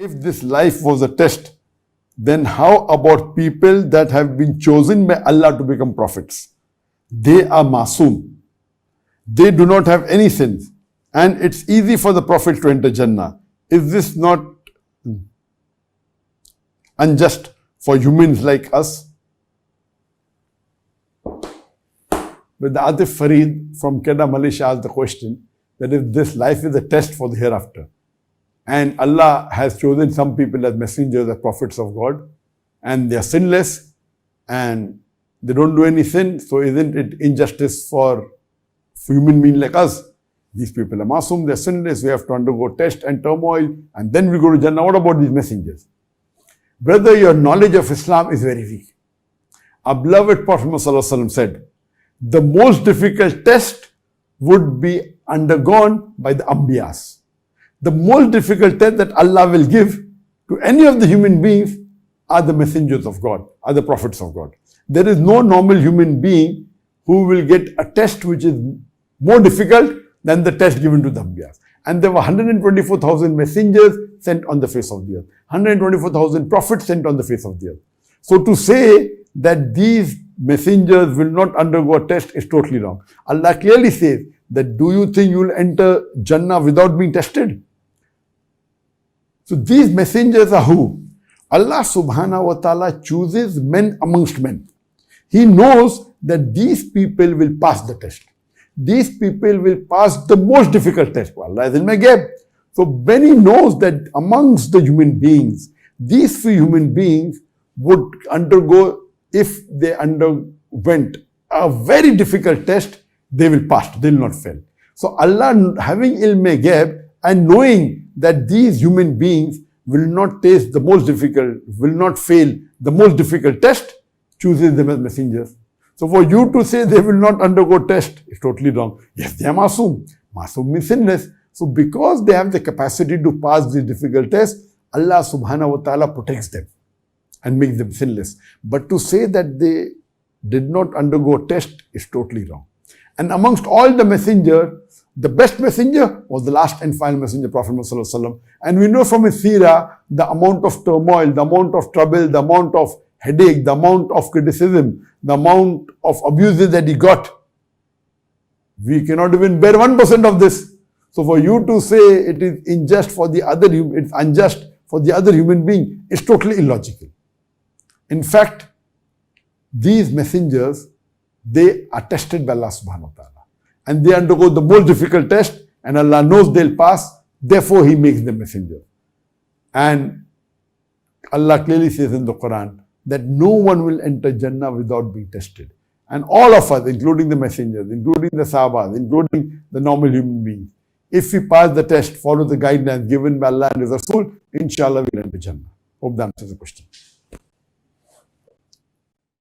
If this life was a test, then how about people that have been chosen by Allah to become prophets? They are masoom. They do not have any sins. And it's easy for the Prophet to enter Jannah. Is this not unjust for humans like us? But the Atif Farid from Kedah, Malaysia asked the question that if this life is a test for the hereafter, and Allah has chosen some people as messengers, as prophets of God, and they are sinless, and they don't do any sin, so isn't it injustice for human beings like us? These people are masoom, they're sinless, we have to undergo test and turmoil, and then we go to Jannah. What about these messengers? Brother, your knowledge of Islam is very weak. Our beloved Prophet ﷺ said, the most difficult test would be undergone by the Ambiyas. The most difficult test that Allah will give to any of the human beings are the messengers of God, are the prophets of God. There is no normal human being who will get a test which is more difficult than the test given to the Ambiyas. And there were 124,000 messengers sent on the face of the earth. 124,000 prophets sent on the face of the earth. So to say that these messengers will not undergo a test is totally wrong. Allah clearly says that do you think you will enter Jannah without being tested? So these messengers are who? Allah subhanahu wa ta'ala chooses men amongst men. He knows that these people will pass the test. These people will pass the most difficult test. Allah is ilm ghaib. So when He knows that amongst the human beings, these few human beings would undergo, if they underwent a very difficult test, they will pass, they will not fail. So Allah, having ilm ghaib and knowing that these human beings will not taste the most difficult, will not fail the most difficult test, chooses them as messengers. So for you to say they will not undergo test is totally wrong. Yes, they are masoom. Masoom means sinless. So because they have the capacity to pass these difficult tests, Allah subhanahu wa ta'ala protects them and makes them sinless. But to say that they did not undergo test is totally wrong. And amongst all the messengers, the best messenger was the last and final messenger, Prophet Muhammad. And we know from his seerah the amount of turmoil, the amount of trouble, the amount of headache, the amount of criticism, the amount of abuses that he got. We cannot even bear 1% of this. So for you to say it is unjust for the other, it's unjust for the other human being is totally illogical. In fact, these messengers, they are tested by Allah subhanahu wa ta'ala. And they undergo the most difficult test, and Allah knows they'll pass, therefore He makes them messenger. And Allah clearly says in the Quran that no one will enter Jannah without being tested. And all of us, including the messengers, including the Sahabas, including the normal human beings, if we pass the test, follow the guidelines given by Allah and His Rasul, inshallah we'll enter Jannah. Hope that answers the question.